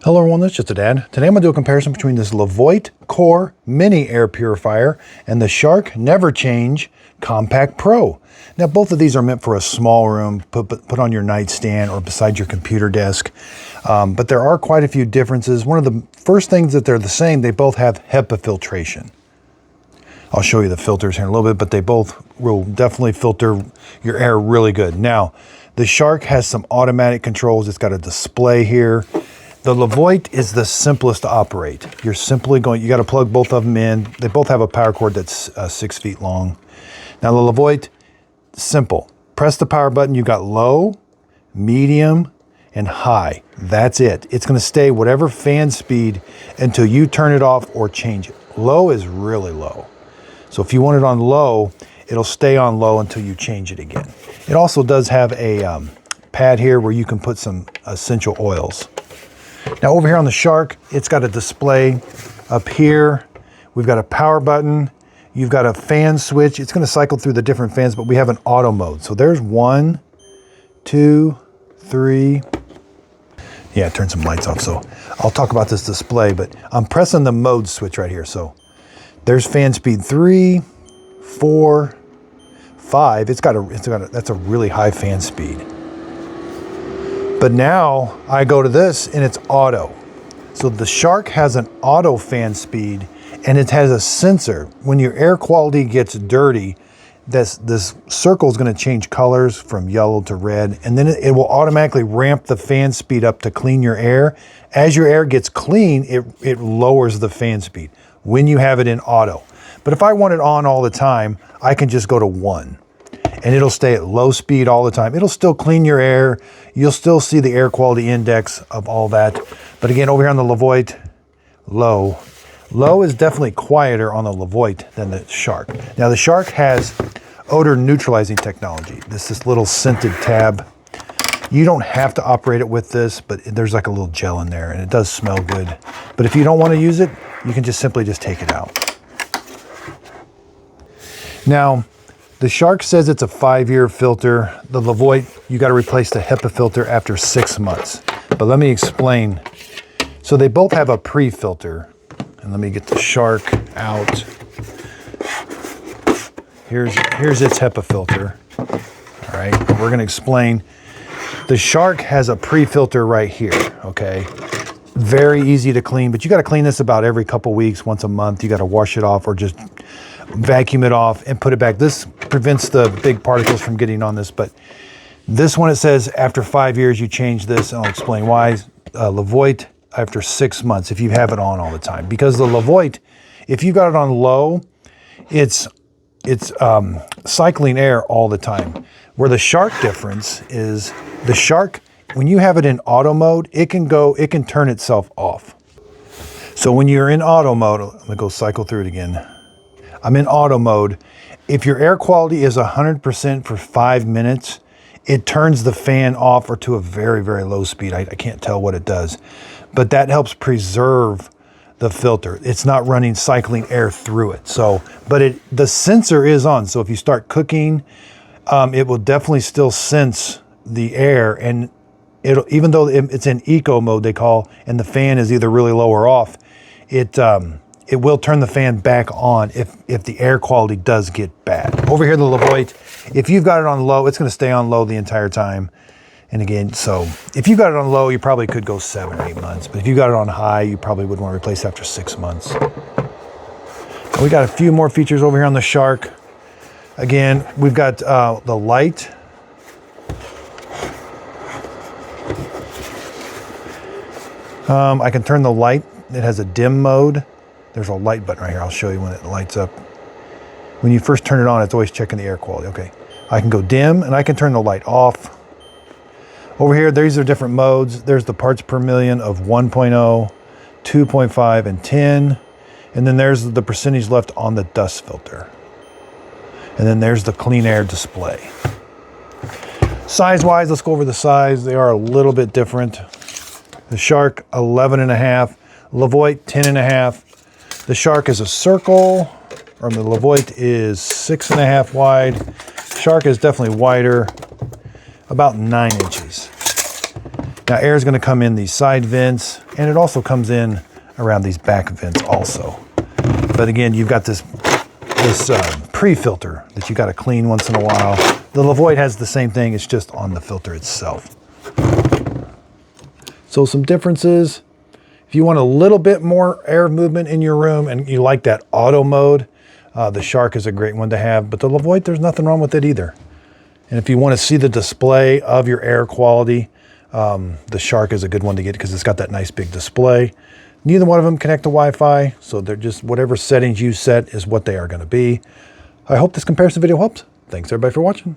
Hello everyone, it's just a dad. Today I'm going to do a comparison between this Levoit Core Mini Air Purifier and the Shark NeverChange Compact Pro. Now both of these are meant for a small room, put on your nightstand or beside your computer desk. But there are quite a few differences. One of the first things that they're the same, they both have HEPA filtration. I'll show you the filters here in a little bit, but they both will definitely filter your air really good. Now, the Shark has some automatic controls. It's got a display here. The Lavoit is the simplest to operate. You're simply going, you got to plug both of them in. They both have a power cord that's 6 feet long. Now the Lavoit, simple. Press the power button. You got low, medium, and high. That's it. It's going to stay whatever fan speed until you turn it off or change it. Low is really low. So if you want it on low, it'll stay on low until you change it again. It also does have a pad here where you can put some essential oils. Now over here on the Shark, it's got a display up here. We've got a power button. You've got a fan switch. It's going to cycle through the different fans, but we have an auto mode. So there's 1, 2, 3. Yeah, turn some lights off. So I'll talk about this display, but I'm pressing the mode switch right here. So there's fan speed 3, 4, 5. That's a really high fan speed. But now I go to this and it's auto. So the Shark has an auto fan speed and it has a sensor. When your air quality gets dirty, this circle is going to change colors from yellow to red, and then it will automatically ramp the fan speed up to clean your air. As your air gets clean, it lowers the fan speed when you have it in auto. But if I want it on all the time, I can just go to 1. And it'll stay at low speed all the time. It'll still clean your air. You'll still see the air quality index of all that. But again, over here on the Levoit, low. Low is definitely quieter on the Levoit than the Shark. Now the Shark has odor neutralizing technology. This little scented tab. You don't have to operate it with this, but there's like a little gel in there and it does smell good. But if you don't want to use it, you can just simply take it out. Now, the Shark says it's a 5-year filter. The Levoit, you got to replace the HEPA filter after 6 months. But let me explain. So they both have a pre-filter. And let me get the Shark out. Here's its HEPA filter. All right, we're going to explain. The Shark has a pre-filter right here, okay? Very easy to clean, but you got to clean this about every couple weeks, once a month. You got to wash it off or just vacuum it off and put it back. This prevents the big particles from getting on this, but this one, it says after 5 years you change this, and I'll explain why. Lavoit after 6 months if you have it on all the time, because the Lavoit, if you got it on low, it's cycling air all the time. Where the Shark difference is, the Shark, when you have it in auto mode, it can turn itself off. So when you're in auto mode, let me go cycle through it again. I'm in auto mode. If your air quality is 100% for 5 minutes, it turns the fan off or to a very, very low speed. I can't tell what it does, but that helps preserve the filter. It's not running cycling air through it. So, but the sensor is on. So if you start cooking, it will definitely still sense the air, and even though it's in eco mode, they call, and the fan is either really low or off, it will turn the fan back on if the air quality does get bad. Over here, the Levoit, if you've got it on low, it's going to stay on low the entire time. And again, so if you got it on low, you probably could go 7 or 8 months. But if you got it on high, you probably would want to replace after 6 months. We got a few more features over here on the Shark. Again, we've got the light. I can turn the light. It has a dim mode. There's a light button right here. I'll show you when it lights up. When you first turn it on, it's always checking the air quality. Okay, I can go dim and I can turn the light off. Over here, these are different modes. There's the parts per million of 1.0, 2.5, and 10. And then there's the percentage left on the dust filter. And then there's the clean air display. Size-wise, let's go over the size. They are a little bit different. The Shark, 11.5. Lavoit, 10.5. The Shark is a circle, or the Lavoit is 6.5 wide. Shark is definitely wider, about 9 inches. Now air is going to come in these side vents, and it also comes in around these back vents also. But again, you've got this pre-filter that you got to clean once in a while. The Lavoit has the same thing, it's just on the filter itself. So some differences. If you want a little bit more air movement in your room and you like that auto mode, the Shark is a great one to have, but the Lavoit, there's nothing wrong with it either. And if you want to see the display of your air quality, the Shark is a good one to get because it's got that nice big display. Neither one of them connect to Wi-Fi, so they're just whatever settings you set is what they are going to be. I hope this comparison video helps. Thanks everybody for watching.